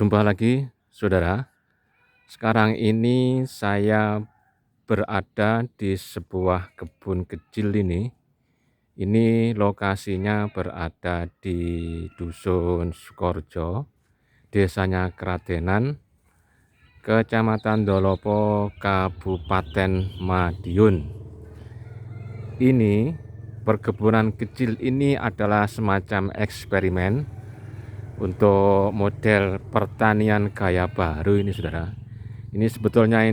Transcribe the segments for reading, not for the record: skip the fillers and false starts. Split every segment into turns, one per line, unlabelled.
Jumpa lagi, saudara. Sekarang ini saya berada di sebuah kebun kecil ini. Ini lokasinya berada di Dusun Sukorejo, Desanya Kradenan, Kecamatan Dolopo, Kabupaten Madiun. Ini perkebunan kecil ini adalah semacam eksperimen untuk model pertanian gaya baru ini, saudara. Ini sebetulnya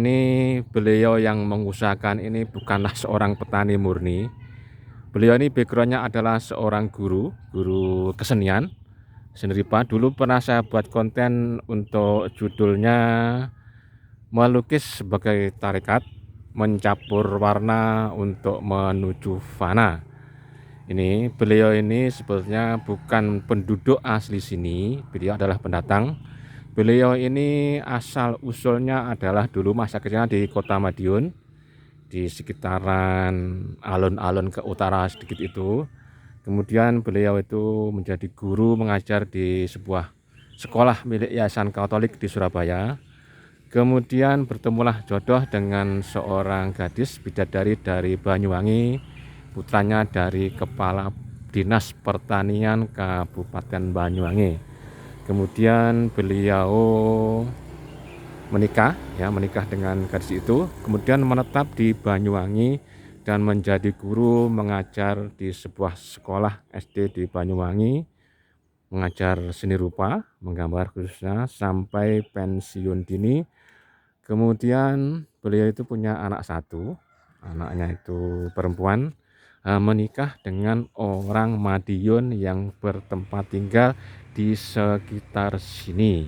beliau yang mengusahakan ini bukanlah seorang petani murni. Beliau ini backgroundnya adalah seorang guru kesenian, seni rupa. Dulu pernah saya buat konten untuk judulnya melukis sebagai tarikat, mencampur warna untuk menuju fana. Ini beliau ini sebetulnya bukan penduduk asli sini, beliau adalah pendatang. Beliau ini asal usulnya adalah dulu masa kecilnya di Kota Madiun, di sekitaran alun-alun ke utara sedikit itu. Kemudian beliau itu menjadi guru mengajar di sebuah sekolah milik Yayasan Katolik di Surabaya. Kemudian bertemulah jodoh dengan seorang gadis bidadari dari Banyuwangi, putranya dari Kepala Dinas Pertanian Kabupaten Banyuwangi. Kemudian beliau menikah dengan gadis itu, kemudian menetap di Banyuwangi dan menjadi guru mengajar di sebuah sekolah SD di Banyuwangi, mengajar seni rupa, menggambar khususnya sampai pensiun dini. Kemudian beliau itu punya anak satu, anaknya itu perempuan, menikah dengan orang Madiun yang bertempat tinggal di sekitar sini.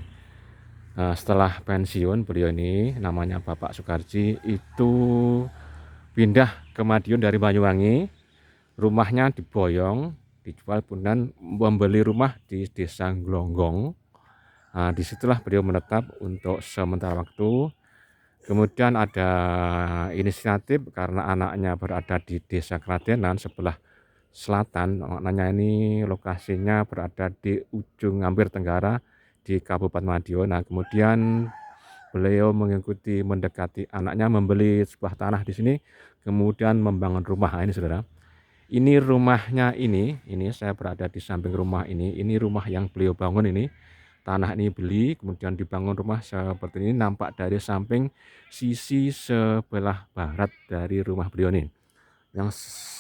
Setelah pensiun beliau ini namanya Bapak Sukarji itu pindah ke Madiun dari Banyuwangi, rumahnya diboyong, dijual, kemudian membeli rumah di Desa Glonggong. Disitulah beliau menetap untuk sementara waktu. Kemudian ada inisiatif karena anaknya berada di Desa Kradenan sebelah selatan, maknanya ini lokasinya berada di ujung hampir tenggara di Kabupaten Madiun. Kemudian beliau mendekati anaknya, membeli sebuah tanah di sini, kemudian membangun rumah. Ini saudara, ini rumahnya ini saya berada di samping rumah ini rumah yang beliau bangun ini. Tanah ini beli, kemudian dibangun rumah seperti ini, nampak dari samping sisi sebelah barat dari rumah beliau ini. Yang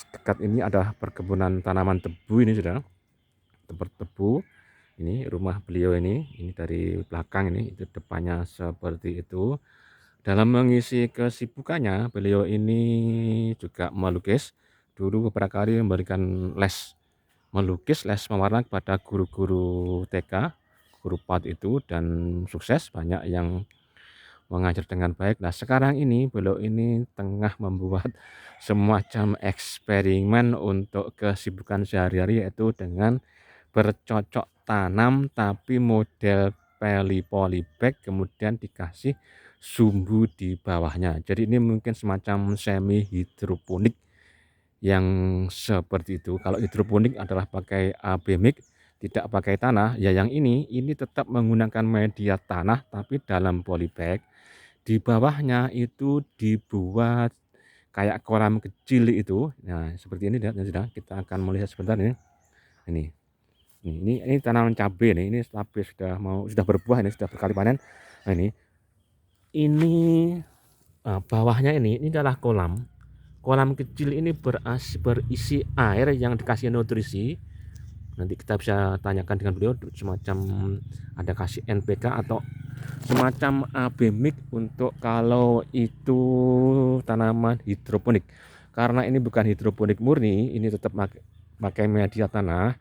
dekat ini adalah perkebunan tanaman tebu ini, saudara. Tempat tebu. Ini rumah beliau ini dari belakang itu depannya seperti itu. Dalam mengisi kesibukannya, beliau ini juga melukis. Dulu beberapa kali memberikan les melukis, les mewarna kepada guru-guru TK, guru PAUD itu, dan sukses, banyak yang mengajar dengan baik. Nah, sekarang ini beliau ini tengah membuat semacam eksperimen untuk kesibukan sehari-hari, yaitu dengan bercocok tanam tapi model polybag, kemudian dikasih sumbu di bawahnya. Jadi ini mungkin semacam semi hidroponik yang seperti itu. Kalau hidroponik adalah pakai abemik, tidak pakai tanah. Ya, yang ini tetap menggunakan media tanah tapi dalam polybag. Di bawahnya itu dibuat kayak kolam kecil itu. Nah, seperti ini, lihat ya, sudah. Kita akan melihat sebentar ini. Ini. Ini tanaman cabai nih. Ini tapi sudah berbuah, ini sudah berkali panen. Nah, ini bawahnya ini adalah kolam. Kolam kecil ini berisi air yang dikasih nutrisi. Nanti kita bisa tanyakan dengan beliau, semacam ada kasih NPK atau semacam abemik untuk kalau itu tanaman hidroponik. Karena ini bukan hidroponik murni, ini tetap pakai media tanah.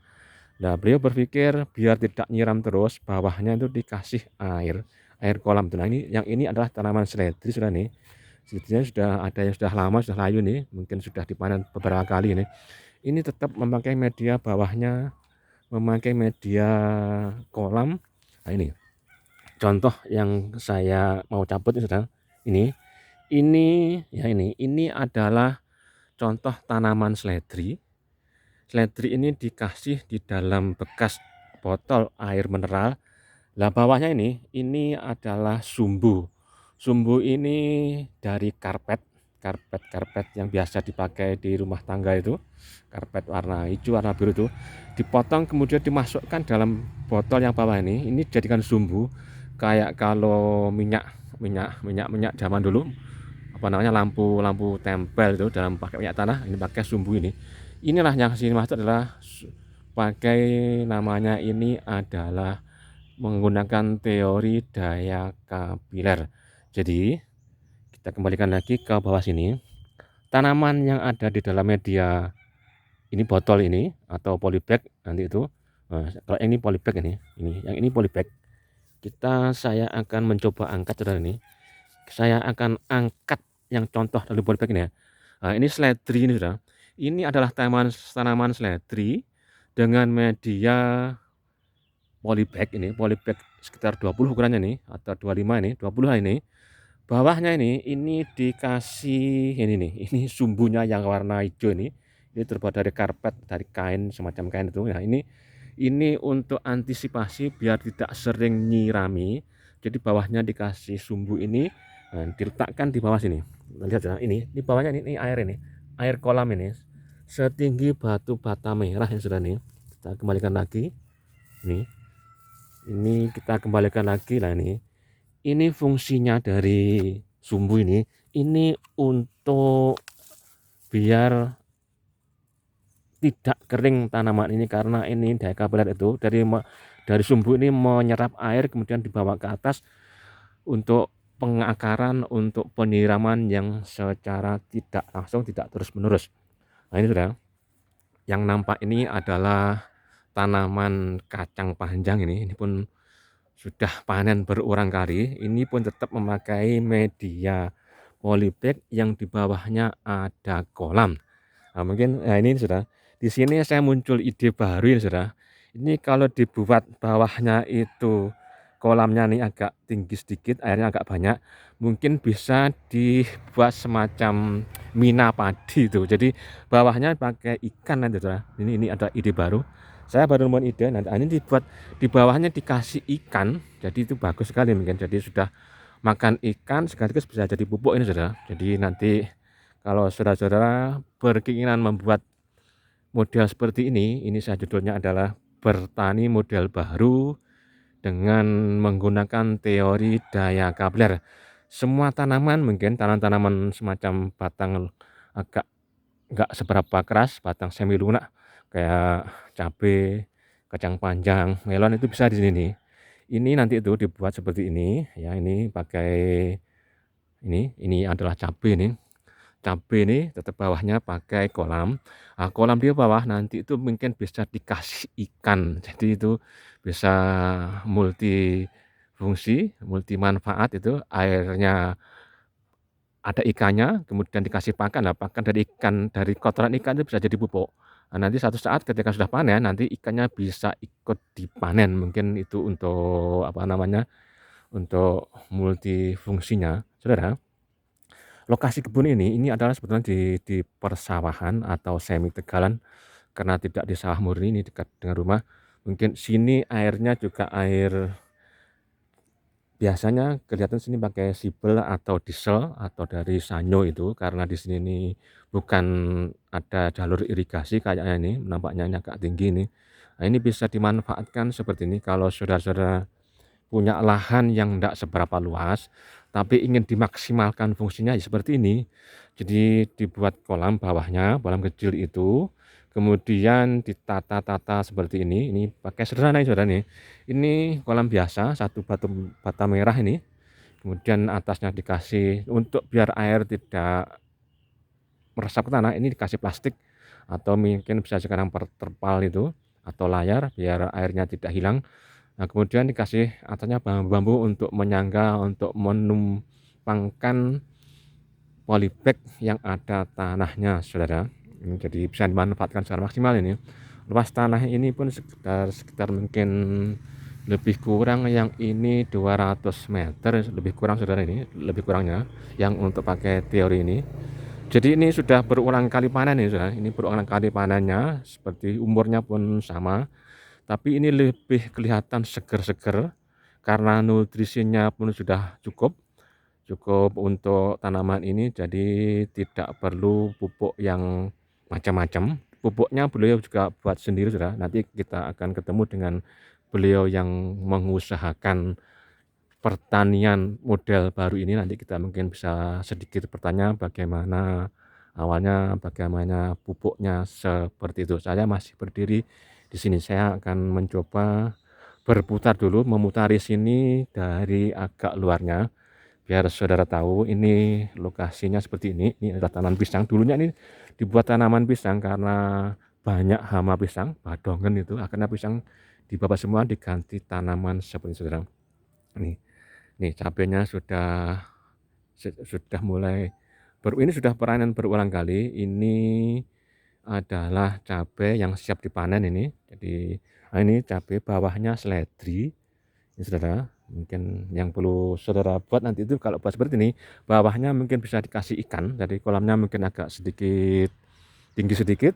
Nah, beliau berpikir biar tidak nyiram terus, bawahnya itu dikasih air kolam. Nah, yang ini adalah tanaman seledri, sudah nih. Seledrinya sudah ada yang sudah lama, sudah layu nih, mungkin sudah dipanen beberapa kali nih. Ini tetap memakai media bawahnya, memakai media kolam. Nah, ini contoh yang saya mau cabut ini, saudara. Ini adalah contoh tanaman seledri. Seledri ini dikasih di dalam bekas botol air mineral, Lah bawahnya ini adalah sumbu. Sumbu ini dari karpet, karpet yang biasa dipakai di rumah tangga itu, karpet warna hijau, warna biru itu, dipotong kemudian dimasukkan dalam botol yang bawah ini dijadikan sumbu. Kayak kalau minyak zaman dulu, apa namanya, lampu tempel itu dalam pakai minyak tanah, ini pakai sumbu ini. Inilah yang sini masuk adalah pakai, namanya ini adalah menggunakan teori daya kapiler. Jadi kita kembalikan lagi ke bawah sini. Tanaman yang ada di dalam media ini, botol ini atau polybag nanti itu. Kalau ini polybag ini yang ini polybag. Saya akan mencoba angkat saudara ini. Saya akan angkat yang contoh dari polybag ini ya. Nah, ini seledri ini sudah. Ini adalah tanaman seledri dengan media polybag ini, polybag sekitar 20 ukurannya nih atau 25 ini, 20 lah ini. Bawahnya ini dikasih ini nih, ini sumbunya yang warna hijau ini. Ini terbuat dari karpet, dari kain, semacam kain itu. Nah, ini untuk antisipasi biar tidak sering nyirami. Jadi bawahnya dikasih sumbu ini, diletakkan di bawah sini. Lihat ya, ini bawahnya ini air ini, air kolam ini setinggi batu bata merah yang sudah nih. Kita kembalikan lagi. Ini kita kembalikan lagi lah ini fungsinya dari sumbu ini untuk biar tidak kering tanaman ini, karena ini daya kapiler itu dari sumbu ini menyerap air kemudian dibawa ke atas untuk pengakaran, untuk penyiraman yang secara tidak langsung, tidak terus menerus. Nah, ini sudah yang nampak ini adalah tanaman kacang panjang ini pun sudah panen berulang kali. Ini pun tetap memakai media polybag yang di bawahnya ada kolam. Nah, mungkin ini sudah di sini saya muncul ide baru ini sudah. Ini kalau dibuat bawahnya itu kolamnya nih agak tinggi sedikit, airnya agak banyak, mungkin bisa dibuat semacam mina padi itu. Jadi bawahnya pakai ikan nanti sudah. Ini ada ide baru. Saya baru nemuin ide. Nanti ini dibuat di bawahnya dikasih ikan. Jadi itu bagus sekali mungkin. Jadi sudah makan ikan sekaligus bisa jadi pupuk ini sudah. Jadi nanti kalau saudara-saudara berkeinginan membuat model seperti ini saya judulnya adalah bertani model baru dengan menggunakan teori daya kapiler. Semua tanaman, mungkin tanaman semacam batang agak nggak seberapa keras, batang semi lunak kayak cabai, kacang panjang, melon, itu bisa di sini nih. Ini nanti itu dibuat seperti ini ya, ini pakai ini adalah cabai ini. Cabai ini tetap bawahnya pakai kolam. Nah, kolam di bawah nanti itu mungkin bisa dikasih ikan. Jadi itu bisa multi fungsi, multi manfaat itu. Airnya ada ikannya, kemudian dikasih pakan. Nah, pakan dari ikan, dari kotoran ikan itu bisa jadi pupuk. Nah, nanti satu saat ketika sudah panen, nanti ikannya bisa ikut dipanen. Mungkin itu untuk apa namanya? Untuk multi fungsinya. Saudara, lokasi kebun ini adalah sebetulnya di persawahan atau semi tegalan, karena tidak di sawah murni, ini dekat dengan rumah. Mungkin sini airnya juga air, biasanya kelihatan sini pakai sipel atau diesel atau dari sanyo itu, karena di sini ini bukan ada jalur irigasi kayaknya, ini nampaknya ini agak tinggi ini. Nah, ini bisa dimanfaatkan seperti ini kalau saudara-saudara punya lahan yang tidak seberapa luas, tapi ingin dimaksimalkan fungsinya ya seperti ini. Jadi dibuat kolam bawahnya, kolam kecil itu, kemudian ditata-tata seperti ini pakai sederhana saudara nih. Ini kolam biasa, satu bata merah ini, kemudian atasnya dikasih untuk biar air tidak meresap ke tanah, ini dikasih plastik atau mungkin bisa sekarang terpal itu atau layar biar airnya tidak hilang. Nah, kemudian dikasih atasnya bambu-bambu untuk menyangga, untuk menumpangkan polybag yang ada tanahnya, saudara. Ini jadi bisa dimanfaatkan secara maksimal ini. Luas tanah ini pun sekitar mungkin lebih kurang, yang ini 200 meter, lebih kurang saudara, ini lebih kurangnya yang untuk pakai teori ini. Jadi ini sudah berulang kali panen ini saudara. Ini berulang kali panennya, seperti umurnya pun sama. Tapi ini lebih kelihatan seger-seger karena nutrisinya pun sudah cukup untuk tanaman ini, jadi tidak perlu pupuk yang macam-macam. Pupuknya beliau juga buat sendiri Saudara, nanti kita akan ketemu dengan beliau yang mengusahakan pertanian model baru ini. Nanti kita mungkin bisa sedikit bertanya bagaimana awalnya, bagaimana pupuknya, seperti itu. Saya masih berdiri di sini, saya akan mencoba berputar dulu, memutari sini dari agak luarnya, biar Saudara tahu ini lokasinya seperti ini. Ini adalah tanaman pisang. Dulunya ini dibuat tanaman pisang karena banyak hama pisang, badongen itu. Akhirnya pisang dibawa semua diganti tanaman seperti itu, Saudara. Nih cabenya sudah mulai ini sudah panen berulang kali. Ini adalah cabai yang siap dipanen ini. Jadi ini cabai bawahnya seledri. Ini Saudara, mungkin yang perlu Saudara buat nanti itu kalau buat seperti ini, bawahnya mungkin bisa dikasih ikan. Jadi kolamnya mungkin agak sedikit tinggi sedikit,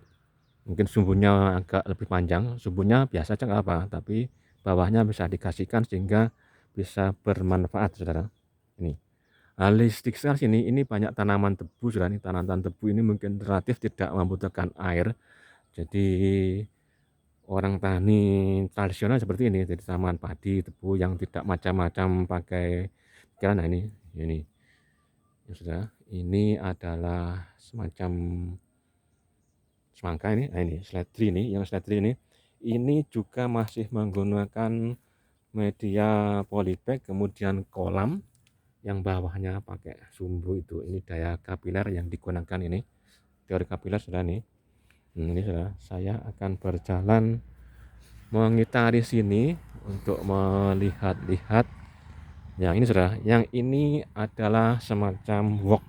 mungkin sumbunya agak lebih panjang. Sumbunya biasa aja nggak apa, tapi bawahnya bisa dikasihkan sehingga bisa bermanfaat Saudara. Ini alistik sini, ini banyak tanaman tebu Saudara. Ini tanaman tebu ini mungkin relatif tidak membutuhkan air. Jadi orang tani tradisional seperti ini, jadi tanaman padi, tebu yang tidak macam-macam pakai pikiran. Nah ini ya sudah, ini adalah semacam semangka ini. Nah ini seledri, ini juga masih menggunakan media polybag, kemudian kolam yang bawahnya pakai sumbu itu. Ini daya kapiler yang digunakan, ini teori kapiler sudah nih. Ini sudah, saya akan berjalan mengitari sini untuk melihat-lihat. Yang ini sudah, yang ini adalah semacam wok,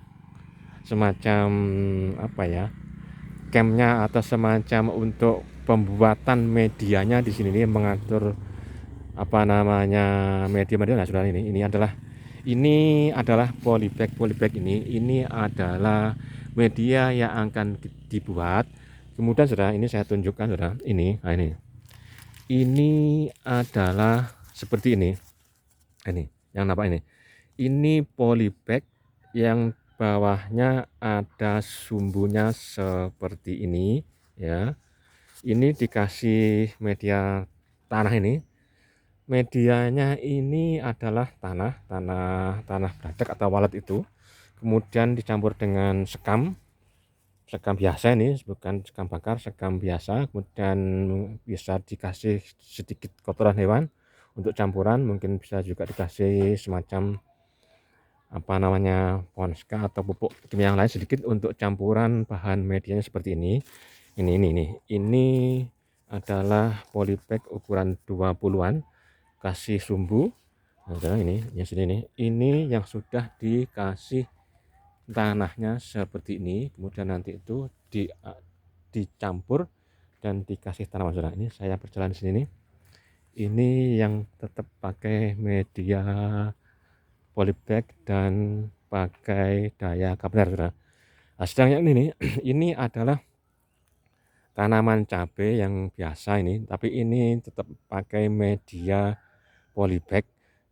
semacam apa ya, campnya atau semacam untuk pembuatan medianya di sini nih, mengatur apa namanya media. Nah sudah, ini adalah polybag ini adalah media yang akan dibuat. Kemudian sudah, ini saya tunjukkan sudah, ini adalah seperti ini yang nampak ini polybag yang bawahnya ada sumbunya seperti ini ya. Ini dikasih media tanah. Ini medianya ini adalah tanah beladak atau walet itu, kemudian dicampur dengan sekam biasa, ini bukan sekam bakar, sekam biasa. Kemudian bisa dikasih sedikit kotoran hewan untuk campuran, mungkin bisa juga dikasih semacam apa namanya ponska atau pupuk kimia yang lain sedikit untuk campuran bahan medianya seperti ini. Ini adalah polybag ukuran 20-an, kasih sumbu. Nah, ini yang sudah dikasih tanahnya seperti ini, kemudian nanti itu dicampur dan dikasih tanaman Saudara. Ini saya berjalan di sini nih. Ini yang tetap pakai media polybag dan pakai daya kapiler Saudara. Nah, sedang yang ini ini adalah tanaman cabai yang biasa ini, tapi ini tetap pakai media polybag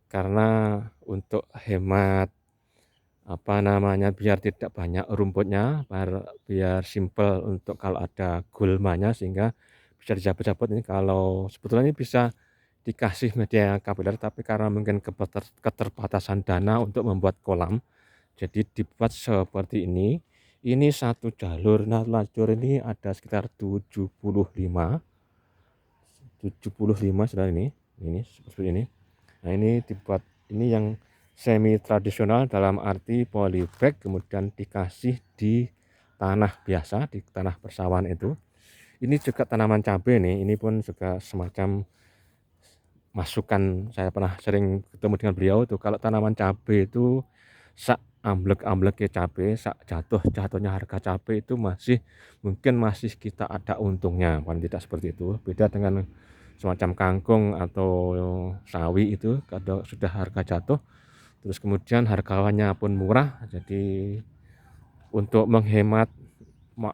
karena untuk hemat apa namanya, biar tidak banyak rumputnya, biar simple untuk kalau ada gulmanya sehingga bisa dijabut-jabut. Ini kalau sebetulnya ini bisa dikasih media kapiler, tapi karena mungkin keterbatasan dana untuk membuat kolam, jadi dibuat seperti ini. Ini satu jalur. Nah lajur ini ada sekitar 75 sudah. Ini seperti ini. Nah ini dibuat, ini yang semi tradisional dalam arti polybag, kemudian dikasih di tanah biasa, di tanah persawahan itu. Ini juga tanaman cabai nih, ini pun juga semacam masukan. Saya pernah sering ketemu dengan beliau itu, kalau tanaman cabai itu sak amblek-ambleknya cabai, sak jatuhnya harga cabai itu mungkin masih kita ada untungnya, paling tidak seperti itu. Beda dengan semacam kangkung atau sawi itu, kalau sudah harga jatuh terus kemudian harganya pun murah, jadi untuk menghemat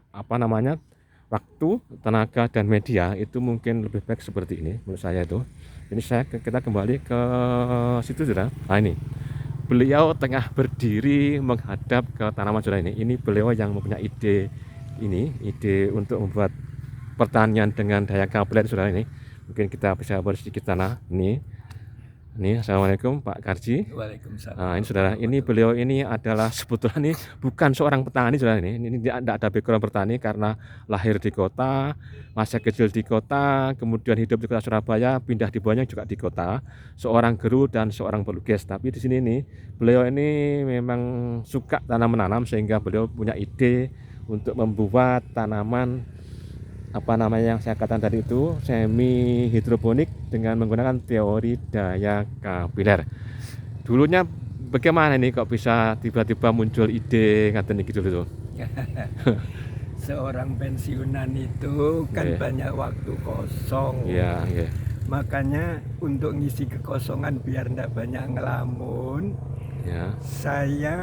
apa namanya waktu, tenaga dan media itu mungkin lebih baik seperti ini menurut saya itu. Ini kita kembali ke situ sudah. Nah ini beliau tengah berdiri menghadap ke tanaman sudah ini. Ini beliau yang mempunyai ide untuk membuat pertanian dengan daya kapiler sudah ini. Mungkin kita bisa sedikit tanah ini. Assalamualaikum Pak Karji.
Waalaikumsalam.
Nah, ini saudara, ini beliau ini adalah sebetulnya ini bukan seorang petani saudara ini tidak ada background bertani karena lahir di kota, masa kecil di kota, kemudian hidup di kota Surabaya, pindah di Banyuwangi juga di kota, seorang guru dan seorang pelukis. Tapi di sini nih beliau ini memang suka tanam menanam sehingga beliau punya ide untuk membuat tanaman yang saya katakan tadi itu semi hidroponik dengan menggunakan teori daya kapiler. Dulunya bagaimana nih kok bisa tiba-tiba muncul ide ngaten iki dulu tuh?
Seorang pensiunan itu kan banyak waktu kosong.
Iya.
Makanya untuk ngisi kekosongan biar ndak banyak ngelamun,
Ya.
saya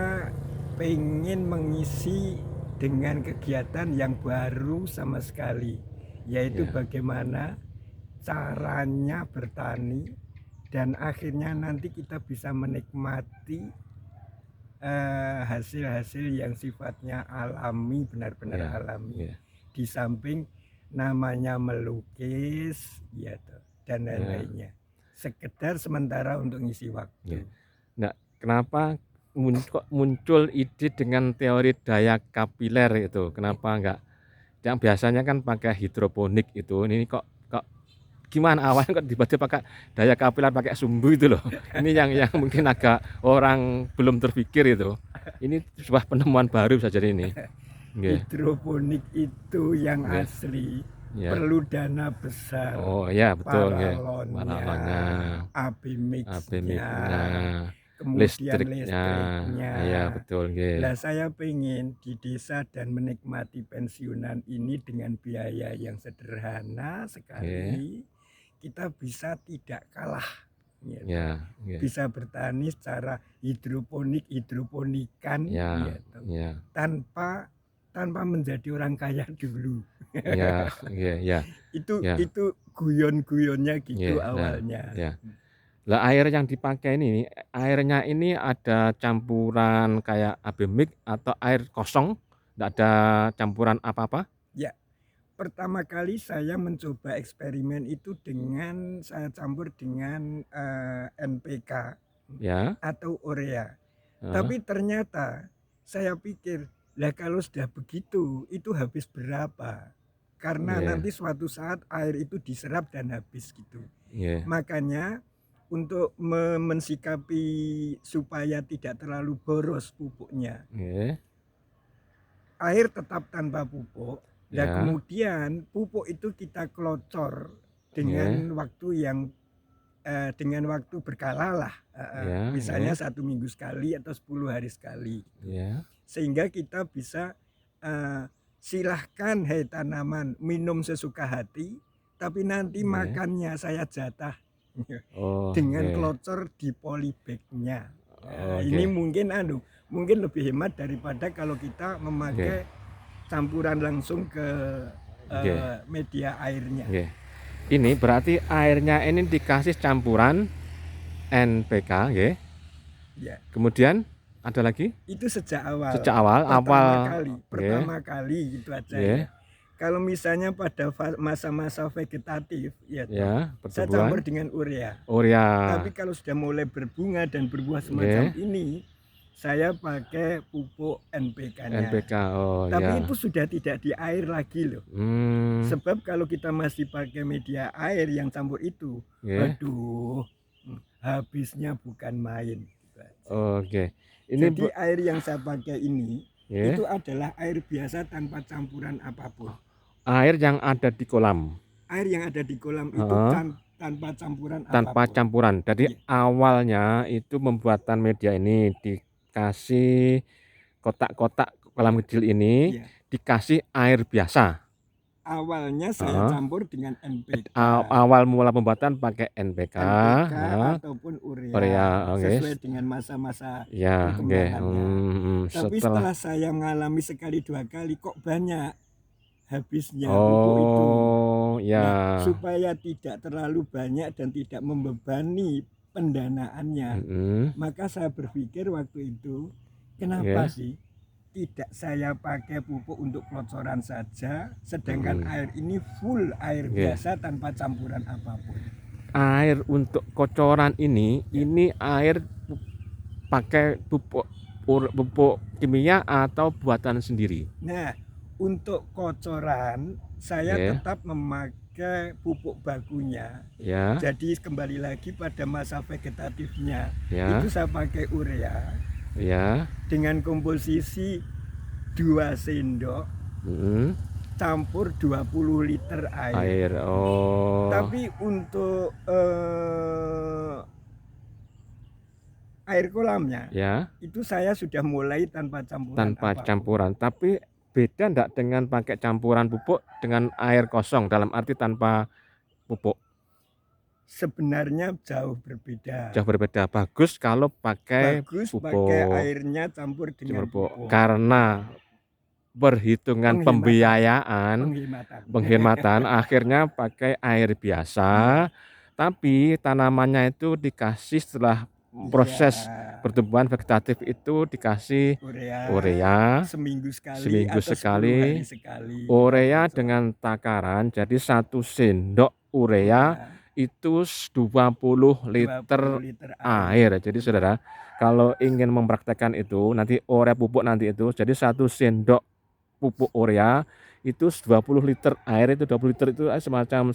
pengen mengisi dengan kegiatan yang baru sama sekali, yaitu bagaimana caranya bertani dan akhirnya nanti kita bisa menikmati hasil-hasil yang sifatnya alami, benar-benar alami. Di samping namanya melukis ya dan lain-lainnya, sekedar sementara untuk ngisi waktu.
Nah, kenapa muncul ide dengan teori daya kapiler itu? Kenapa enggak? Yang biasanya kan pakai hidroponik itu, ini kok gimana awalnya kok tiba-tiba pakai daya kapiler pakai sumbu itu loh. Ini yang mungkin agak orang belum terpikir itu. Ini sebuah penemuan baru saja ini.
Hidroponik itu yang asli perlu dana besar.
Oh iya betul.
Paralonnya, AB mixnya, kemudian listriknya.
Iya betul.
Nah saya pengen di desa dan menikmati pensiunan ini dengan biaya yang sederhana sekali, kita bisa tidak kalah. Bisa bertani secara hidroponikan tanpa menjadi orang kaya dulu. Itu guyon-guyonnya gitu awalnya.
Lah air yang dipakai ini, airnya ini ada campuran kayak AB mix atau air kosong, tidak ada campuran apa-apa?
Ya, pertama kali saya mencoba eksperimen itu dengan saya campur dengan NPK atau urea. Tapi ternyata saya pikir, lah kalau sudah begitu itu habis berapa? Karena nanti suatu saat air itu diserap dan habis gitu. Makanya untuk mensikapi supaya tidak terlalu boros pupuknya, air tetap tanpa pupuk. Dan kemudian pupuk itu kita kelocor dengan waktu yang dengan waktu berkala lah, misalnya 1 minggu sekali atau 10 hari sekali, sehingga kita bisa silahkan hei tanaman minum sesuka hati, tapi nanti makannya saya jatah dengan kelocor di polybagnya. Ini mungkin lebih hemat daripada kalau kita memakai campuran langsung ke media airnya.
Ini berarti airnya ini dikasih campuran NPK, kemudian ada lagi?
Itu sejak awal. Pertama kali gitu aja. Kalau misalnya pada masa-masa vegetatif, saya campur dengan urea. Tapi kalau sudah mulai berbunga dan berbuah semacam ini, saya pakai pupuk NPK-nya. Tapi itu sudah tidak di air lagi loh. Sebab kalau kita masih pakai media air yang campur itu, aduh, habisnya bukan main. Jadi air yang saya pakai ini itu adalah air biasa tanpa campuran apapun.
Air yang ada di kolam.
Air yang ada di kolam itu tanpa campuran apapun.
Jadi awalnya itu pembuatan media ini dikasih kotak-kotak kolam kecil ini, dikasih air biasa.
Awalnya saya campur dengan NPK.
Awal mula pembuatan pakai NPK
ataupun urea, sesuai dengan masa-masa perkembangannya. Tapi setelah saya mengalami sekali dua kali kok banyak, habisnya pupuk itu.
Ya.
Nah, supaya tidak terlalu banyak dan tidak membebani pendanaannya, maka saya berpikir waktu itu, kenapa sih tidak saya pakai pupuk untuk klocoran saja, sedangkan air ini full air biasa tanpa campuran apapun.
Air untuk kocoran ini air pakai pupuk kimia atau buatan sendiri?
Nah, untuk kocoran saya tetap memakai pupuk bakunya. Jadi kembali lagi pada masa vegetatifnya, itu saya pakai urea. Dengan komposisi 2 sendok campur 20 liter air. Tapi untuk air kolamnya itu saya sudah mulai tanpa campuran.
Tapi beda enggak dengan pakai campuran pupuk dengan air kosong, dalam arti tanpa pupuk?
Sebenarnya jauh berbeda.
Bagus kalau pakai pupuk.
Pakai airnya campur dengan pupuk.
Karena perhitungan pembiayaan, penghematan akhirnya pakai air biasa. Tapi tanamannya itu dikasih setelah proses pertumbuhan vegetatif itu dikasih urea
seminggu
sekali. Urea dengan takaran, jadi 1 sendok urea itu 20 liter air. Jadi saudara, kalau ingin mempraktekkan itu nanti urea pupuk nanti itu, jadi 1 sendok pupuk urea itu 20 liter air, itu 20 liter itu semacam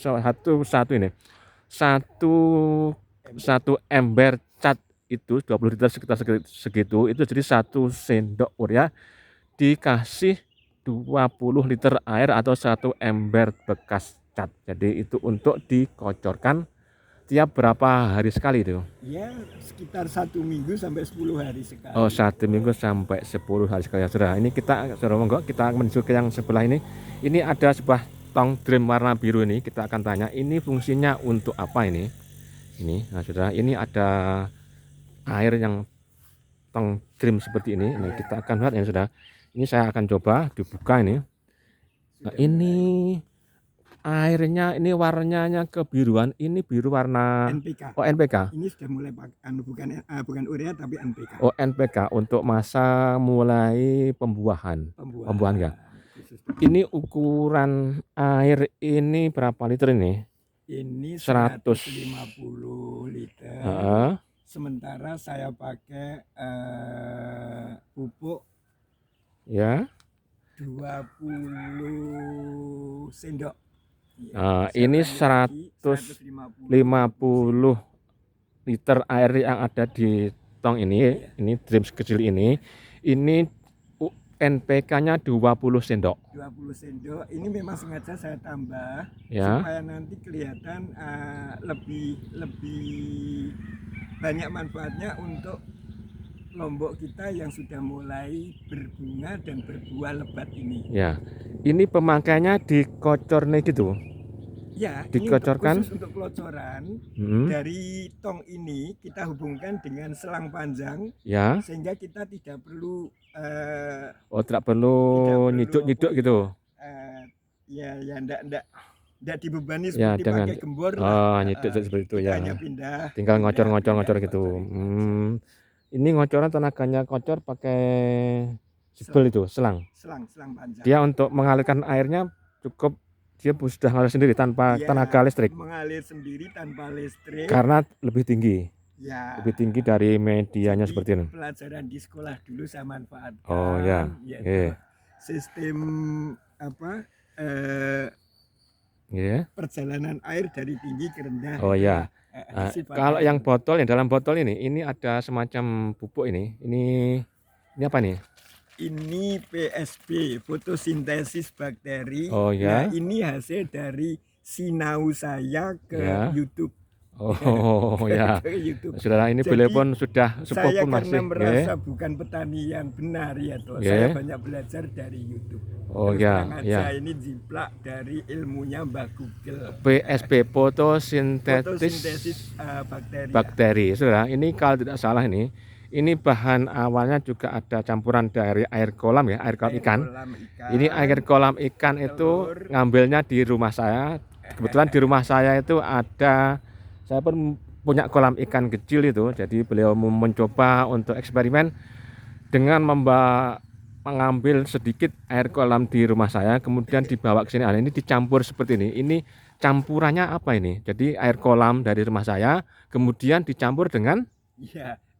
satu ember cat itu 20 liter sekitar segitu, itu jadi 1 sendok urea dikasih 20 liter air atau 1 ember bekas cat. Jadi itu untuk dikocorkan tiap berapa hari sekali itu?
Ya, sekitar 1 minggu sampai 10 hari sekali.
1 minggu sampai 10 hari sekali. Saudara, ini kita menuju ke yang sebelah ini. Ini ada sebuah tong drum warna biru ini. Kita akan tanya, ini fungsinya untuk apa ini? Nah saudara, ini ada air yang tong drum seperti ini. Nah, kita akan lihat ya saudara. Ini saya akan coba dibuka ini. Nah, ini airnya ini warnanya kebiruan, ini biru warna
NPK.
NPK.
Ini sudah mulai bukan urea tapi NPK.
NPK untuk masa mulai pembuahan ya. Ini ukuran air ini berapa liter ini?
Ini 150 liter. Sementara saya pakai pupuk 20 sendok.
Ini 150 liter air yang ada di tong ini drum kecil ini NPK-nya 20 sendok.
20 sendok. Ini memang sengaja saya tambah supaya nanti kelihatan lebih banyak manfaatnya untuk lombok kita yang sudah mulai berbunga dan berbuah lebat ini.
Ini pemakaiannya dikocor nih gitu. Dikocorkan.
Ini khusus untuk klocoran. Dari tong ini kita hubungkan dengan selang panjang, sehingga kita tidak perlu
tidak perlu nyiduk-nyiduk gitu.
Tidak dibebani seperti pakai gembor.
Nyiduk seperti itu ya.
Hanya pindah.
Tinggal ngocor gitu. Ini ngocoran tenaganya kocor pakai sibel itu, selang
panjang.
Dia untuk mengalirkan airnya cukup, dia sudah mengalir sendiri tanpa tenaga listrik.
Mengalir sendiri tanpa listrik.
Karena lebih tinggi. Lebih tinggi dari medianya. Jadi, seperti ini.
Pelajaran di sekolah dulu saya manfaatkan. Sistem perjalanan air dari tinggi ke rendah. Kalau yang botol, yang dalam botol ini ada semacam pupuk ini apa nih? Ini PSB, fotosintesis bakteri. Ini hasil dari sinau saya ke YouTube.
Saudara, ini beliau pun sudah sepuh pun masih.
Saya karena merasa bukan petani yang benar saya banyak belajar dari YouTube. Saya ini jiplak dari ilmunya Mbak Google.
PSB, fotosintesis bakteri. Saudara, ini kalau tidak salah ini Ini bahan awalnya juga ada campuran dari air kolam ya, air kolam ikan. Ini air kolam ikan itu ngambilnya di rumah saya. Kebetulan di rumah saya itu ada, saya pun punya kolam ikan kecil itu. Jadi beliau mencoba untuk eksperimen dengan mengambil sedikit air kolam di rumah saya, kemudian dibawa ke sini. Nah, ini dicampur seperti ini. Ini campurannya apa ini? Jadi air kolam dari rumah saya, kemudian dicampur dengan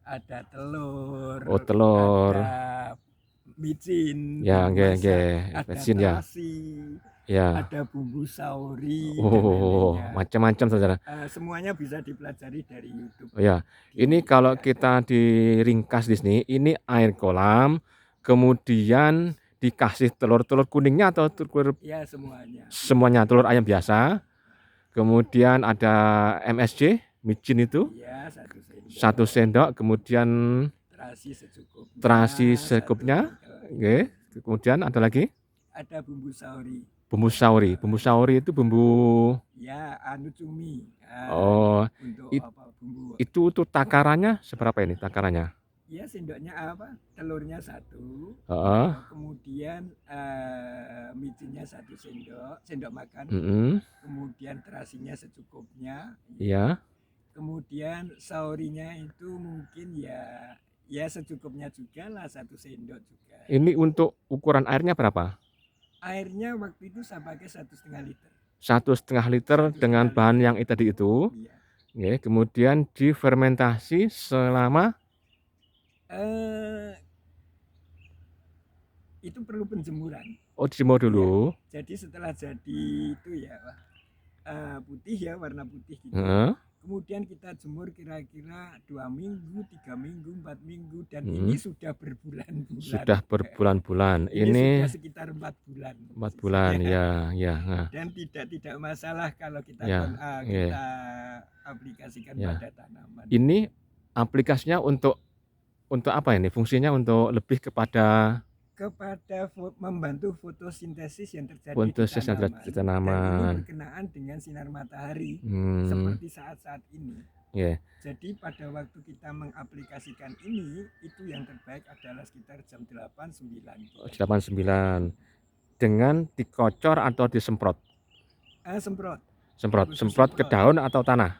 ada telur,
telur,
ada micin,
ya,
ada
micin ya,
ada bumbu sauri,
macam-macam saudara.
Semuanya bisa dipelajari dari YouTube.
Ya, ini kalau kita diringkas di sini, ini air kolam, kemudian dikasih telur kuningnya atau telur?
Ya, semuanya.
Semuanya telur ayam biasa. Kemudian ada MSG, micin itu.
Ya,
1 sendok. Kemudian terasi secukupnya. Oke. Kemudian ada lagi?
Ada bumbu sauri.
Bumbu sauri. Bumbu sauri itu bumbu.
Ya, cumi.
Oh, itu takarannya seberapa ini takarannya?
Ya, sendoknya telurnya 1. Kemudian micinnya 1 sendok makan. Kemudian terasinya secukupnya.
Iya.
Kemudian saurinya itu mungkin ya secukupnya juga lah, 1 sendok juga.
Ini untuk ukuran airnya berapa?
Airnya waktu itu saya pakai 1,5 liter.
1,5 liter dengan bahan yang tadi itu. Iya. Kemudian difermentasi selama
itu perlu penjemuran.
Oh, dijemur dulu.
Ya, jadi setelah jadi itu ya putih ya, warna putih gitu. Kemudian kita jemur kira-kira 2 minggu, 3 minggu, 4 minggu, dan ini sudah berbulan-bulan.
Sudah berbulan-bulan.
Ini sudah sekitar 4 bulan.
4 bulan ya.
Dan tidak masalah kalau kita kita aplikasikan pada tanaman.
Ini aplikasinya untuk apa ini? Fungsinya untuk lebih kepada
membantu fotosintesis yang terjadi
di tanaman.
Dan ini berkenaan dengan sinar matahari seperti saat-saat ini. Jadi pada waktu kita mengaplikasikan ini, itu yang terbaik adalah sekitar jam 8-9.
8-9. Dengan dikocor atau disemprot? Semprot ke daun atau tanah?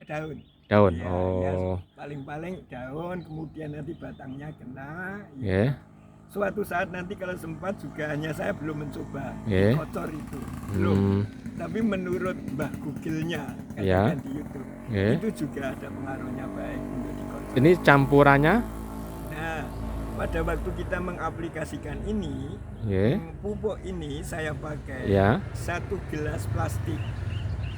Daun.
Ya, paling-paling daun, kemudian nanti batangnya kena. Suatu saat nanti kalau sempat juga, hanya saya belum mencoba kocor itu, belum. Tapi menurut Mbah Google-nya katakan di YouTube, itu juga ada pengaruhnya baik untuk dikocor.
Ini campurannya?
Nah, pada waktu kita mengaplikasikan ini, pupuk ini saya pakai 1 gelas plastik.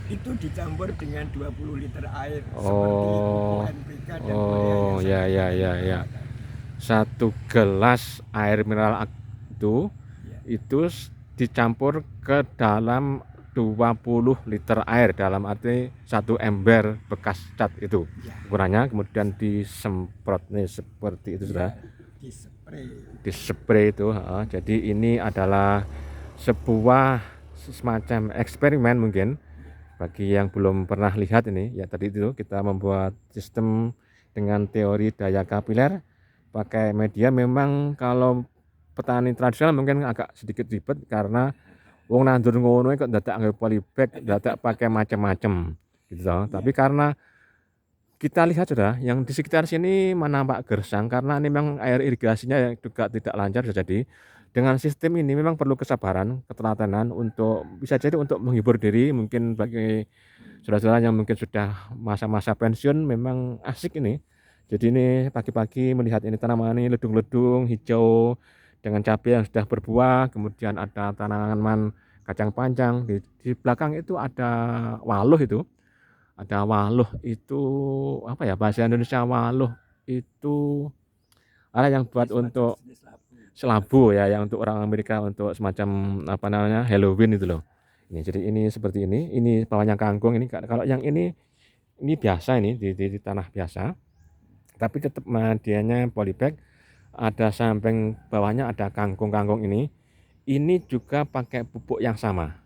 Itu dicampur dengan 20 liter air seperti pupuk NPK dan urea.
Ya. 1 gelas air mineral itu dicampur ke dalam 20 liter air, dalam arti 1 ember bekas cat itu ukurannya, kemudian disemprot nih seperti itu sudah. Dispray itu. Jadi ini adalah sebuah semacam eksperimen mungkin bagi yang belum pernah lihat ini ya. Tadi itu kita membuat sistem dengan teori daya kapiler pakai media. Memang kalau petani tradisional mungkin agak sedikit ribet karena wong nandur ngono kok dadak nggo polybag, dadak pakai macam-macam gitu toh. Tapi karena kita lihat sudah yang di sekitar sini menampak gersang karena ini memang air irigasinya juga tidak lancar. Jadi dengan sistem ini memang perlu kesabaran, ketelatenan untuk bisa jadi untuk menghibur diri. Mungkin bagi saudara-saudara yang mungkin sudah masa-masa pensiun memang asik ini. Jadi ini pagi-pagi melihat ini tanaman ini ledung-ledung hijau dengan cabai yang sudah berbuah, kemudian ada tanaman kacang panjang di belakang itu ada waluh itu. Ada waluh itu apa ya bahasa Indonesia? Waluh itu ada yang buat untuk selabu ya, yang untuk orang Amerika untuk semacam apa namanya Halloween itu loh. Ini jadi ini seperti ini bawahnya kangkung ini. Kalau yang ini biasa ini di tanah biasa. Tapi tetap medianya polybag, ada samping bawahnya ada kangkung ini. Ini juga pakai pupuk yang sama.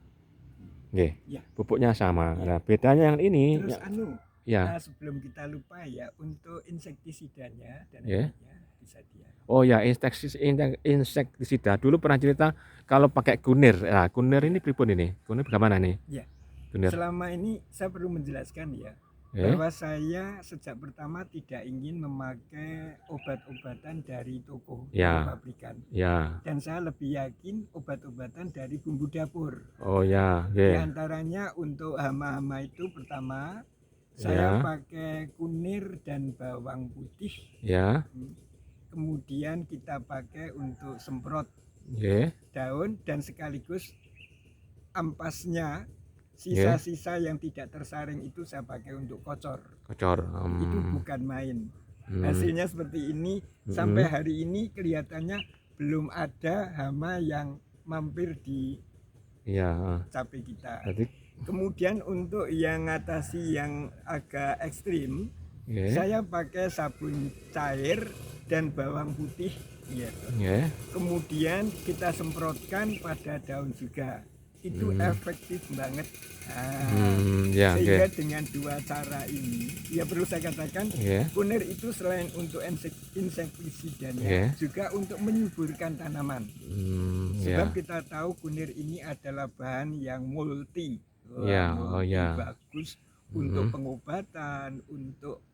Pupuknya sama. Nah, bedanya yang ini
terus
Ya.
Sebelum kita lupa ya, untuk insektisidanya dan lainnya bisa dia.
Oh ya, insektisida. Dulu pernah cerita kalau pakai kunir. Ya, kunir ini pripun ini? Kunir bagaimana nih?
Ya.
Kunir.
Selama ini saya perlu menjelaskan ya, bahwa saya sejak pertama tidak ingin memakai obat-obatan dari toko, dari pabrikan.
Ya.
Dan saya lebih yakin obat-obatan dari bumbu dapur.
Oh ya.
Di antaranya untuk hama-hama itu pertama saya pakai kunir dan bawang putih.
Ya.
Kemudian kita pakai untuk semprot daun dan sekaligus ampasnya, sisa-sisa yang tidak tersaring itu saya pakai untuk kocor. Itu bukan main. Hasilnya seperti ini. Sampai hari ini kelihatannya belum ada hama yang mampir di cabai kita. Kemudian untuk yang ngatasi yang agak ekstrim, saya pakai sabun cair dan bawang putih. Kemudian kita semprotkan pada daun juga. Itu efektif banget. Sehingga dengan dua cara ini, ya perlu saya katakan, kunir itu selain untuk insektisidanya, juga untuk menyuburkan tanaman. Sebab kita tahu kunir ini adalah bahan yang multi bagus untuk pengobatan, untuk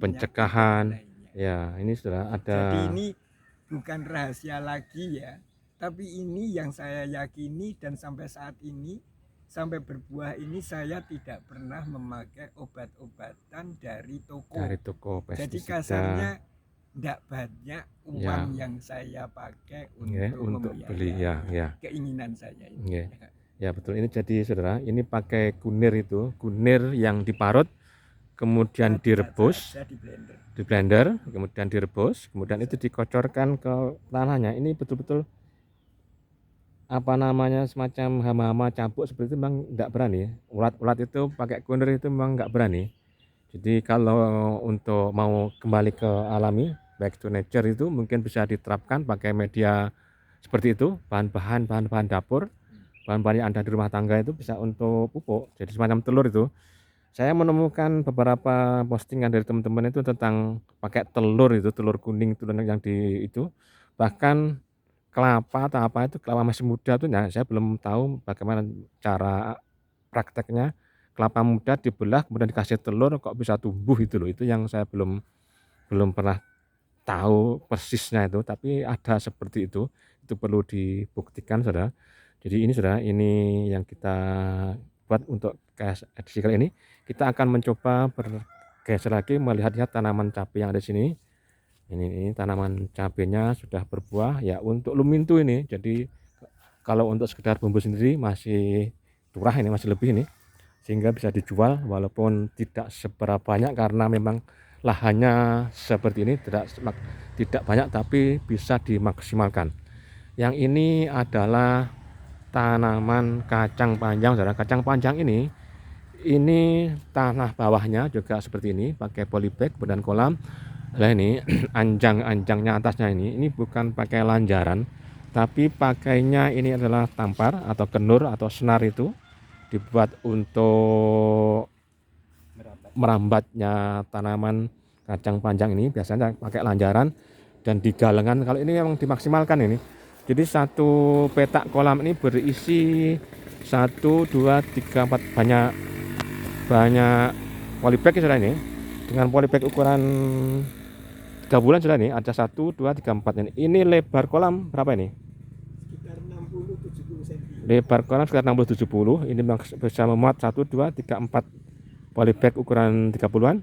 pencegahan. Ya, ini sudah ada.
Jadi ini bukan rahasia lagi ya, tapi ini yang saya yakini dan sampai saat ini, sampai berbuah ini saya tidak pernah memakai obat-obatan dari toko.
Pestisida.
Jadi kasarnya tidak banyak uang yang saya pakai untuk
beli
keinginan saya ini.
Ya betul, ini jadi saudara, ini pakai kunir itu, kunir yang diparut, kemudian direbus, di blender, kemudian direbus, kemudian itu dikocorkan ke tanahnya. Ini betul-betul apa namanya, semacam hama-hama cabuk seperti itu memang tidak berani. Ulat-ulat itu pakai kunir itu memang nggak berani. Jadi kalau untuk mau kembali ke alami, back to nature itu mungkin bisa diterapkan pakai media seperti itu, bahan-bahan dapur, bahan-bahan yang ada di rumah tangga itu bisa untuk pupuk. Jadi semacam telur itu. Saya menemukan beberapa postingan dari teman-teman itu tentang pakai telur itu, telur kuning, telur yang di itu. Bahkan kelapa atau apa itu, kelapa masih muda tuh, nah saya belum tahu bagaimana cara prakteknya. Kelapa muda dibelah kemudian dikasih telur kok bisa tumbuh itu loh. Itu yang saya belum pernah tahu persisnya itu, tapi ada seperti itu. Itu perlu dibuktikan saudara. Jadi ini saudara, ini yang kita buat untuk edisi kali ini. Kita akan mencoba bergeser lagi melihat tanaman cabai yang ada di sini. Ini tanaman cabainya sudah berbuah ya, untuk lumintu ini. Jadi kalau untuk sekedar bumbu sendiri masih curah, ini masih lebih ini, sehingga bisa dijual walaupun tidak seberapa banyak karena memang lahannya seperti ini, tidak banyak tapi bisa dimaksimalkan. Yang ini adalah tanaman kacang panjang saudara. Kacang panjang ini tanah bawahnya juga seperti ini, pakai polybag dan kolam. Nah ini anjang-anjangnya atasnya ini bukan pakai lanjaran, tapi pakainya ini adalah tampar atau kenur atau senar, itu dibuat untuk merambatnya tanaman kacang panjang ini. Biasanya pakai lanjaran dan digalengan. Kalau ini memang dimaksimalkan ini. Jadi satu petak kolam ini berisi 1, 2, 3, 4 banyak polybag sudah ini. Dengan polybag ukuran 3 bulan sudah ini, ada 1, 2, 3, 4 ini. Ini lebar kolam berapa ini?
Sekitar 60-70 cm.
Lebar kolam sekitar 60-70. Ini bisa memuat 1, 2, 3, 4 polybag ukuran 30-an.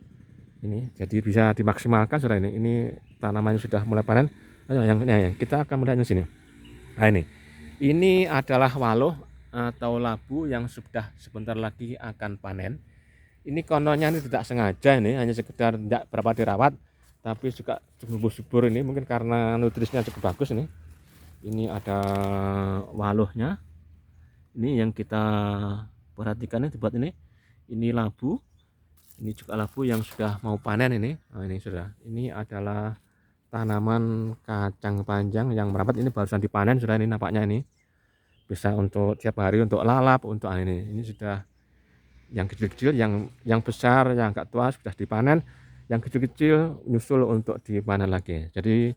Ini jadi bisa dimaksimalkan sudah ini. Ini tanamannya sudah mulai panen. Yang kita akan melihatnya sini. Nah ini adalah waluh atau labu yang sudah sebentar lagi akan panen. Ini kononnya ini tidak sengaja, ini hanya sekedar tidak berapa dirawat, tapi juga cukup subur ini, mungkin karena nutrisinya cukup bagus ini. Ini ada waluhnya. Ini yang kita perhatikan ini, dibuat ini. Ini labu. Ini juga labu yang sudah mau panen ini. Nah, ini sudah. Ini adalah tanaman kacang panjang yang merapat, ini barusan dipanen sudah ini nampaknya ini. Bisa untuk tiap hari, untuk lalap, untuk ini sudah yang kecil-kecil, yang besar, yang agak tua sudah dipanen, yang kecil-kecil nyusul untuk dipanen lagi. Jadi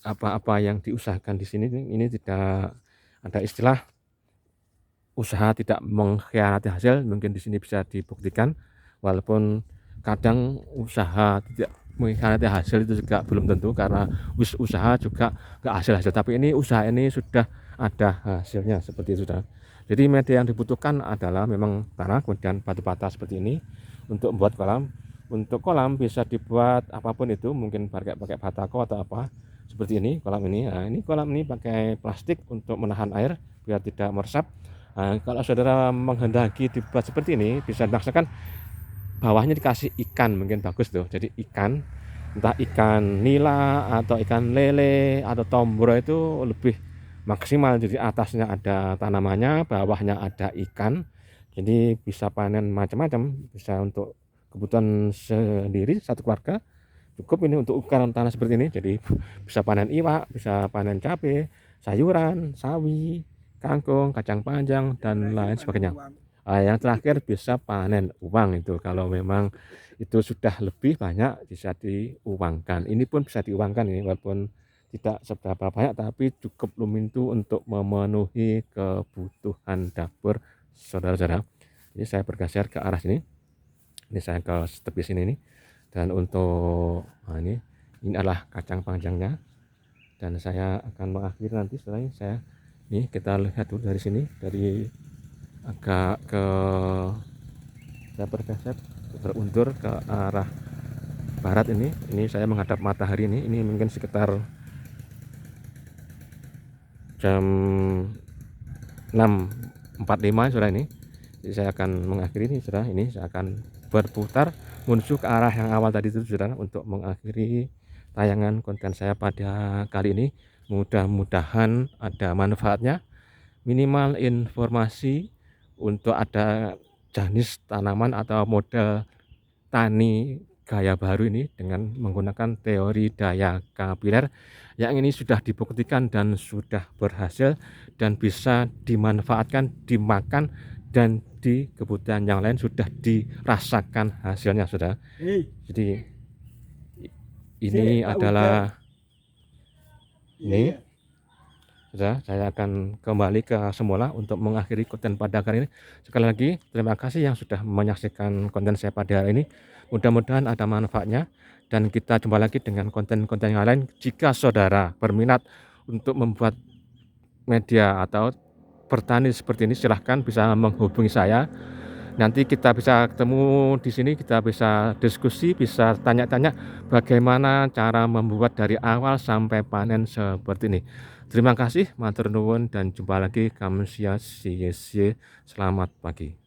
apa-apa yang diusahakan di sini ini tidak ada istilah usaha tidak mengkhianati hasil, mungkin di sini bisa dibuktikan. Walaupun kadang usaha tidak mengkhianati hasil itu juga belum tentu, karena usaha juga nggak hasil, tapi ini usaha ini sudah ada hasilnya seperti itu. Jadi media yang dibutuhkan adalah memang tanah, kemudian batu bata seperti ini untuk membuat kolam. Untuk kolam bisa dibuat apapun itu, mungkin pakai batako atau apa seperti ini kolam ini. Nah, ini kolam ini pakai plastik untuk menahan air biar tidak meresap. Nah, kalau saudara menghendaki dibuat seperti ini, bisa dimaksudkan bawahnya dikasih ikan, mungkin bagus tuh. Jadi ikan, entah ikan nila atau ikan lele atau tombro itu lebih maksimal. Jadi atasnya ada tanamannya, bawahnya ada ikan. Jadi bisa panen macam-macam, bisa untuk kebutuhan sendiri satu keluarga. Cukup ini untuk ukuran tanah seperti ini. Jadi bisa panen iwak, bisa panen cabai, sayuran, sawi, kangkung, kacang panjang dan lain sebagainya. Yang terakhir bisa panen uang, itu kalau memang itu sudah lebih banyak bisa diuangkan. Ini pun bisa diuangkan ini, walaupun tidak seberapa banyak tapi cukup lumintu untuk memenuhi kebutuhan dapur saudara-saudara. Jadi saya bergeser ke arah sini. Ini saya ke tepi sini nih. Dan untuk ini adalah kacang panjangnya. Dan saya akan mengakhiri nanti setelah ini. Nih kita lihat dulu dari sini, dari agak ke saya bergeser berundur ke arah barat ini saya menghadap matahari ini mungkin sekitar jam 6.45 saudara ini. Jadi saya akan mengakhiri ini saudara, ini saya akan berputar menuju ke arah yang awal tadi itu saudara, untuk mengakhiri tayangan konten saya pada kali ini. Mudah-mudahan ada manfaatnya, minimal informasi untuk ada jenis tanaman atau model tani gaya baru ini dengan menggunakan teori daya kapiler yang ini sudah dibuktikan dan sudah berhasil dan bisa dimanfaatkan, dimakan, dan di kebutuhan yang lain sudah dirasakan hasilnya saudara. Jadi ini adalah ini sudah, saya akan kembali ke semula untuk mengakhiri konten pada kali ini. Sekali lagi terima kasih yang sudah menyaksikan konten saya pada hari ini. Mudah-mudahan ada manfaatnya, dan kita jumpa lagi dengan konten-konten yang lain. Jika saudara berminat untuk membuat media atau bertani seperti ini, silahkan bisa menghubungi saya. Nanti kita bisa ketemu di sini, kita bisa diskusi, bisa tanya-tanya bagaimana cara membuat dari awal sampai panen seperti ini. Terima kasih, matur nuwun, dan jumpa lagi. Kamsia, selamat pagi.